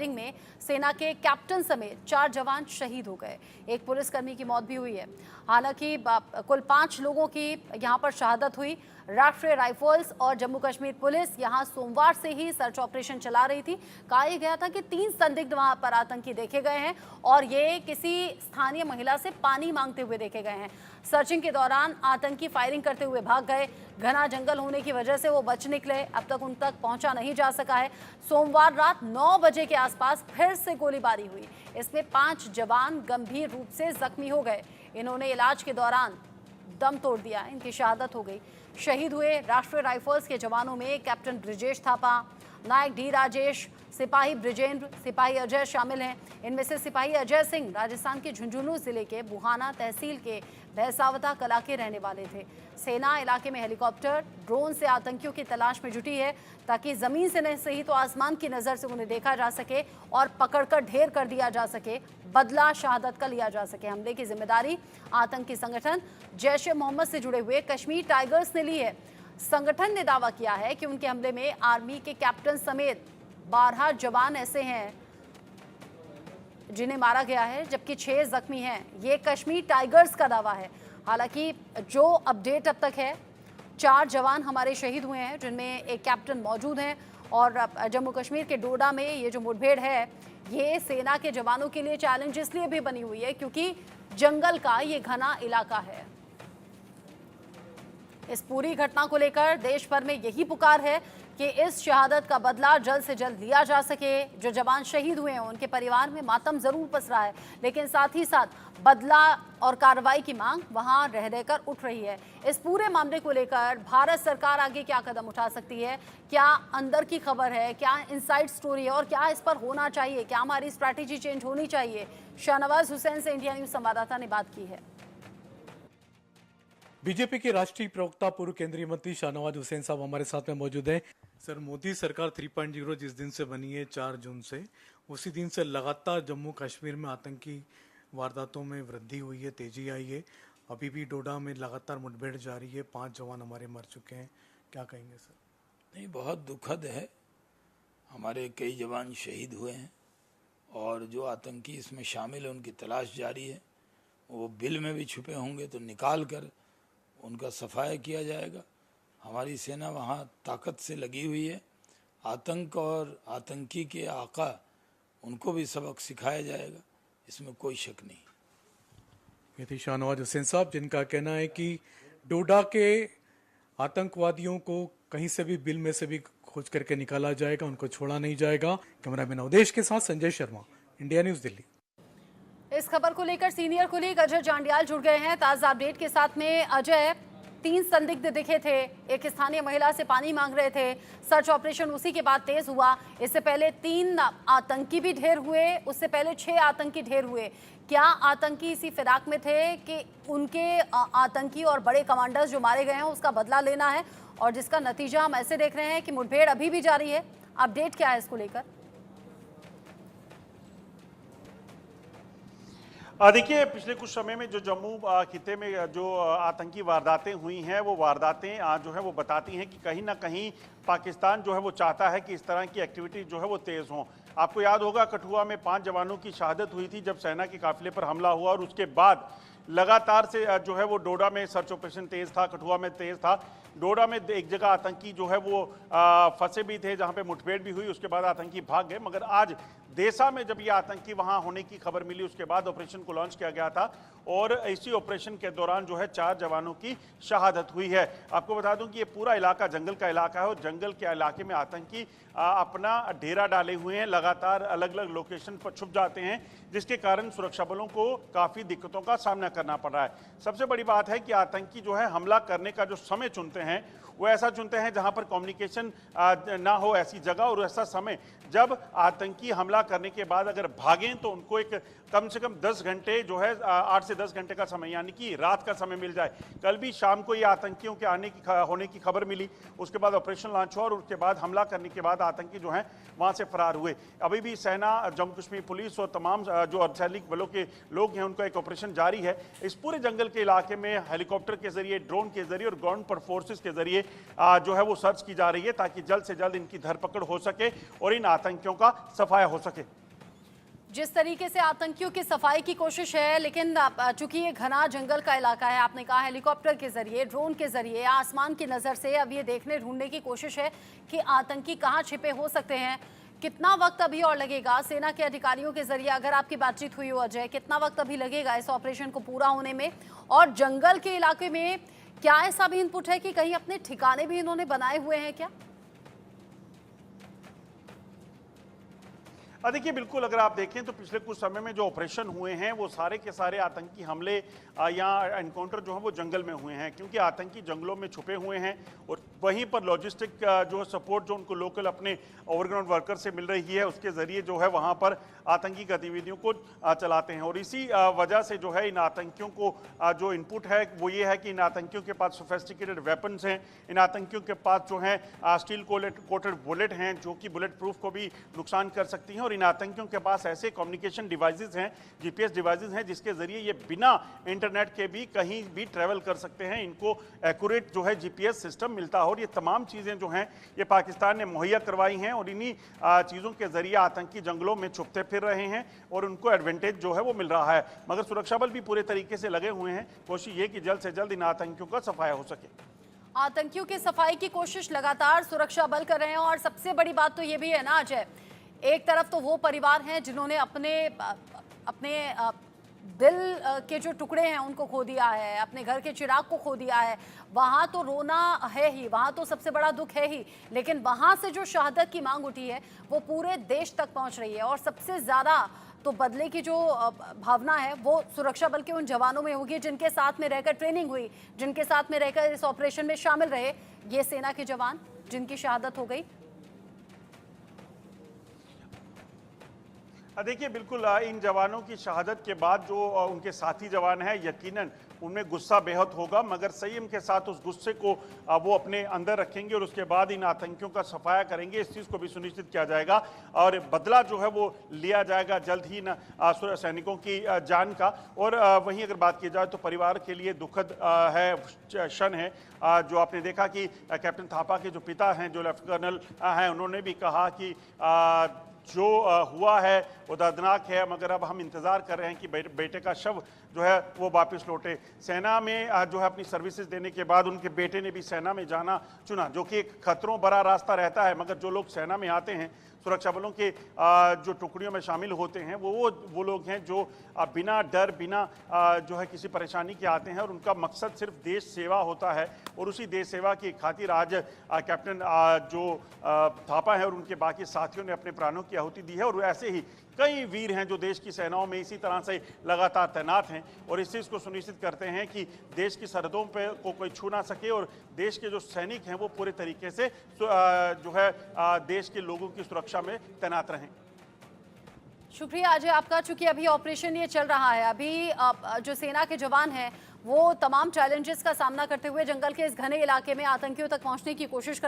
Firing में सेना के कैप्टन समेत 4 जवान शहीद हो गए। एक पुलिसकर्मी की मौत भी हुई है। हालांकि कुल 5 लोगों की यहां पर शहादत हुई। राष्ट्रीय राइफल्स और जम्मू कश्मीर पुलिस यहां सोमवार से ही सर्च ऑपरेशन चला रही थी। कहा गया था कि 3 संदिग्ध वहां पर आतंकी देखे गए हैं और ये किसी स्थानीय महिला से पानी मांगते हुए देखे गए हैं। सर्चिंग के दौरान आतंकी फायरिंग करते हुए भाग गए। घना जंगल होने की वजह से वो बच निकले। अब तक उन तक पहुंचा नहीं जा सका है। सोमवार रात 9 बजे के आसपास फिर से गोलीबारी हुई। इसमें 5 जवान गंभीर रूप से जख्मी हो गए। इन्होंने इलाज के दौरान दम तोड़ दिया। इनकी शहादत हो गई। शहीद हुए राष्ट्रीय राइफल्स के जवानों में कैप्टन ब्रिजेश थापा, नायक डी राजेश, सिपाही ब्रिजेंद्र, सिपाही अजय शामिल हैं। इनमें से सिपाही अजय सिंह राजस्थान के झुंझुनू जिले के बुहाना तहसील के भैसावता कला के रहने वाले थे। सेना इलाके में हेलीकॉप्टर, ड्रोन से आतंकियों की तलाश में जुटी है ताकि जमीन से नहीं सही तो आसमान की नजर से उन्हें देखा जा सके और पकड़कर ढेर कर दिया जा सके, बदला शहादत का लिया जा सके। हमले की जिम्मेदारी आतंकी संगठन जैश ए मोहम्मद से जुड़े हुए कश्मीर टाइगर्स ने ली है। संगठन ने दावा किया है कि उनके हमले में आर्मी के कैप्टन समेत 12 जवान ऐसे हैं जिन्हें मारा गया है, जबकि 6 जख्मी हैं। ये कश्मीर टाइगर्स का दावा है। हालांकि जो अपडेट अब तक है, 4 जवान हमारे शहीद हुए हैं, जिनमें एक कैप्टन मौजूद हैं। और जम्मू कश्मीर के डोडा में ये जो मुठभेड़ है, ये सेना के जवानों के लिए चैलेंज इसलिए भी बनी हुई है क्योंकि जंगल का ये घना इलाका है। इस पूरी घटना को लेकर देश भर में यही पुकार है कि इस शहादत का बदला जल्द से जल्द लिया जा सके। जो जवान शहीद हुए हैं उनके परिवार में मातम जरूर पसरा है, लेकिन साथ ही साथ बदला और कार्रवाई की मांग वहां रह रहकर उठ रही है। इस पूरे मामले को लेकर भारत सरकार आगे क्या कदम उठा सकती है, क्या अंदर की खबर है, क्या इनसाइड स्टोरी है और क्या इस पर होना चाहिए, क्या हमारी स्ट्रैटेजी चेंज होनी चाहिए। शाहनवाज हुसैन से इंडिया न्यूज संवाददाता ने बात की है। बीजेपी के राष्ट्रीय प्रवक्ता पूर्व केंद्रीय मंत्री शाहनवाज हुसैन साहब हमारे साथ में मौजूद हैं। सर, मोदी सरकार 3.0 जिस दिन से बनी है 4 जून से, उसी दिन से लगातार जम्मू कश्मीर में आतंकी वारदातों में वृद्धि हुई है, तेजी आई है। अभी भी डोडा में लगातार मुठभेड़ जारी है, 5 जवान हमारे मर चुके हैं। क्या कहेंगे सर? नहीं, बहुत दुखद है। हमारे कई जवान शहीद हुए हैं और जो आतंकी इसमें शामिल है उनकी तलाश जारी है। वो बिल में भी छुपे होंगे तो निकाल कर उनका सफाया किया जाएगा। हमारी सेना वहाँ ताकत से लगी हुई है। आतंक और आतंकी के आका, उनको भी सबक सिखाया जाएगा, इसमें कोई शक नहीं। ये थे शाहनवाज हुसैन साहब, जिनका कहना है कि डोडा के आतंकवादियों को कहीं से भी, बिल में से भी खोज करके निकाला जाएगा, उनको छोड़ा नहीं जाएगा। कैमरामैन अवधेश के साथ संजय शर्मा, इंडिया न्यूज, दिल्ली। इस खबर को लेकर सीनियर कुलीग अजय जांडियाल जुड़ गए हैं ताजा अपडेट के साथ में। अजय, 3 संदिग्ध दिखे थे, एक स्थानीय महिला से पानी मांग रहे थे। सर्च ऑपरेशन उसी के बाद तेज हुआ। इससे पहले 3 आतंकी भी ढेर हुए, उससे पहले 6 आतंकी ढेर हुए। क्या आतंकी इसी फिराक में थे कि उनके आतंकी और बड़े कमांडर्स जो मारे गए हैं उसका बदला लेना है, और जिसका नतीजा हम ऐसे देख रहे हैं कि मुठभेड़ अभी भी जारी है। अपडेट क्या है इसको लेकर? देखिए, पिछले कुछ समय में जो जम्मू खिते में जो आतंकी वारदातें हुई हैं, वो वारदातें जो है वो बताती हैं कि कहीं ना कहीं पाकिस्तान जो है वो चाहता है कि इस तरह की एक्टिविटी जो है वो तेज़ हों। आपको याद होगा, कठुआ में 5 जवानों की शहादत हुई थी जब सेना के काफिले पर हमला हुआ, और उसके बाद लगातार से जो है वो डोडा में सर्च ऑपरेशन तेज था, कठुआ में तेज था। डोडा में एक जगह आतंकी जो है वो फंसे भी थे, जहां पे मुठभेड़ भी हुई, उसके बाद आतंकी भाग गए। मगर आज देसा में जब ये आतंकी वहां होने की खबर मिली, उसके बाद ऑपरेशन को लॉन्च किया गया था, और इसी ऑपरेशन के दौरान जो है 4 जवानों की शहादत हुई है। आपको बता दूं कि ये पूरा इलाका जंगल का इलाका है, और जंगल के इलाके में आतंकी अपना डेरा डाले हुए हैं, लगातार अलग अलग लोकेशन पर छुप जाते हैं, जिसके कारण सुरक्षा बलों को काफ़ी दिक्कतों का सामना करना पड़ रहा है। सबसे बड़ी बात है कि आतंकी जो है हमला करने का जो समय चुनते हैं, वो ऐसा चुनते हैं जहां पर कम्युनिकेशन ना हो, ऐसी जगह और ऐसा समय जब आतंकी हमला करने के बाद अगर भागें तो उनको एक कम से कम 10 घंटे जो है 8 से 10 घंटे का समय, यानी कि रात का समय मिल जाए। कल भी शाम को ये आतंकियों के होने की खबर मिली, उसके बाद ऑपरेशन लॉन्च हुआ और उसके बाद हमला करने के बाद आतंकी जो हैं वहां से फरार हुए। अभी भी सेना, जम्मू कश्मीर पुलिस और तमाम जो अर्धसैनिक बलों के लोग हैं उनका एक ऑपरेशन जारी है। इस पूरे जंगल के इलाके में हेलीकॉप्टर के जरिए, ड्रोन के जरिए और ग्राउंड पर फोर्सेस के जरिए जो है वो सर्च की जा रही है ताकि जल्द से जल्द इनकी धरपकड़ हो सके और इन आतंकियों का सफाया हो सके। जिस तरीके से आतंकियों की सफाई की कोशिश है, लेकिन चूंकि ये घना जंगल का इलाका है, आपने कहा हेलीकॉप्टर के जरिए, ड्रोन के जरिए, आसमान की नजर से अब ये देखने ढूंढने की कोशिश है कि आतंकी कहां छिपे हो सकते हैं। कितना वक्त अभी और लगेगा सेना के अधिकारियों के जरिए, अगर आपकी बातचीत हुई हो अजय, कितना वक्त अभी लगेगा इस ऑपरेशन को पूरा होने में? और जंगल के इलाके में क्या ऐसा भी इनपुट है कि कहीं अपने ठिकाने भी इन्होंने बनाए हुए हैं क्या? देखिए बिल्कुल, अगर आप देखें तो पिछले कुछ समय में जो ऑपरेशन हुए हैं वो सारे के सारे आतंकी हमले या एनकाउंटर जो है वो जंगल में हुए हैं, क्योंकि आतंकी जंगलों में छुपे हुए हैं और वहीं पर लॉजिस्टिक जो सपोर्ट जो उनको लोकल अपने ओवरग्राउंड वर्कर से मिल रही है उसके जरिए जो है वहाँ पर आतंकी गतिविधियों को चलाते हैं। और इसी वजह से जो है इन आतंकियों को जो इनपुट है वो ये है कि इन आतंकियों के पास सोफेस्टिकेटेड वेपन्स हैं, इन आतंकियों के पास जो है स्टील कोटेड बुलेट हैं जो कि बुलेट प्रूफ को भी नुकसान कर सकती हैं, और इन आतंकियों के पास ऐसे कम्युनिकेशन डिवाइसेस हैं, जीपीएस डिवाइसेस हैं जिसके जरिए ये बिना इंटरनेट के भी कहीं भी ट्रैवल कर सकते हैं। इनको एक्यूरेट जो है जीपीएस सिस्टम मिलता है और ये तमाम चीज़ें जो हैं ये पाकिस्तान ने मुहैया करवाई हैं और इन्हीं चीज़ों के जरिए आतंकी जंगलों में छुपते फिर रहे हैं और उनको एडवांटेज जो है वो मिल रहा है। मगर सुरक्षा बल भी पूरे तरीके से लगे हुए हैं, कोशिश ये कि जल्द से जल्द इन आतंकियों का सफाया हो सके। आतंकियों की सफाई की कोशिश लगातार सुरक्षा बल कर रहे हैं। और सबसे बड़ी बात तो ये भी है ना अजय, एक तरफ तो वो परिवार हैं जिन्होंने अपने दिल के जो टुकड़े हैं उनको खो दिया है, अपने घर के चिराग को खो दिया है, वहाँ तो रोना है ही, वहाँ तो सबसे बड़ा दुख है ही, लेकिन वहाँ से जो शहादत की मांग उठी है वो पूरे देश तक पहुँच रही है। और सबसे ज़्यादा तो बदले की जो भावना है वो सुरक्षा बल के उन जवानों में होगी जिनके साथ में रहकर ट्रेनिंग हुई, जिनके साथ में रहकर इस ऑपरेशन में शामिल रहे, ये सेना के जवान जिनकी शहादत हो गई। देखिए बिल्कुल, इन जवानों की शहादत के बाद जो उनके साथी जवान हैं यकीनन उनमें गुस्सा बेहद होगा, मगर संयम के साथ उस गुस्से को वो अपने अंदर रखेंगे और उसके बाद इन आतंकियों का सफाया करेंगे। इस चीज़ को भी सुनिश्चित किया जाएगा और बदला जो है वो लिया जाएगा जल्द ही सैनिकों की जान का। और वहीं अगर बात की जाए तो परिवार के लिए दुखद है क्षण है जो आपने देखा कि कैप्टन थापा के जो पिता हैं, जो लेफ्टिनेंट कर्नल हैं, उन्होंने भी कहा कि जो हुआ है वो दर्दनाक है, मगर अब हम इंतज़ार कर रहे हैं कि बेटे का शव जो है वो वापस लौटे। सेना में जो है अपनी सर्विसेज देने के बाद उनके बेटे ने भी सेना में जाना चुना, जो कि एक खतरों भरा रास्ता रहता है, मगर जो लोग सेना में आते हैं सुरक्षा बलों के जो टुकड़ियों में शामिल होते हैं वो लोग हैं जो बिना डर बिना जो है किसी परेशानी के आते हैं और उनका मकसद सिर्फ देश सेवा होता है। और उसी देश सेवा की खातिर आज कैप्टन जो थापा है और उनके बाकी साथियों ने अपने प्राणों की आहुति दी है। और ऐसे ही कई वीर हैं जो देश की सेनाओं में इसी तरह से लगातार तैनात हैं और इस चीज़ को सुनिश्चित करते हैं कि देश की सरहदों पे को कोई छू ना सके और देश के जो सैनिक हैं वो पूरे तरीके से जो है देश के लोगों की सुरक्षा में तैनात रहें। शुक्रिया अजय आपका। चूंकि अभी ऑपरेशन ये चल रहा है, अभी जो सेना के जवान हैं वो तमाम चैलेंजेस का सामना करते हुए जंगल के इस घने इलाके में आतंकियों तक पहुंचने की कोशिश कर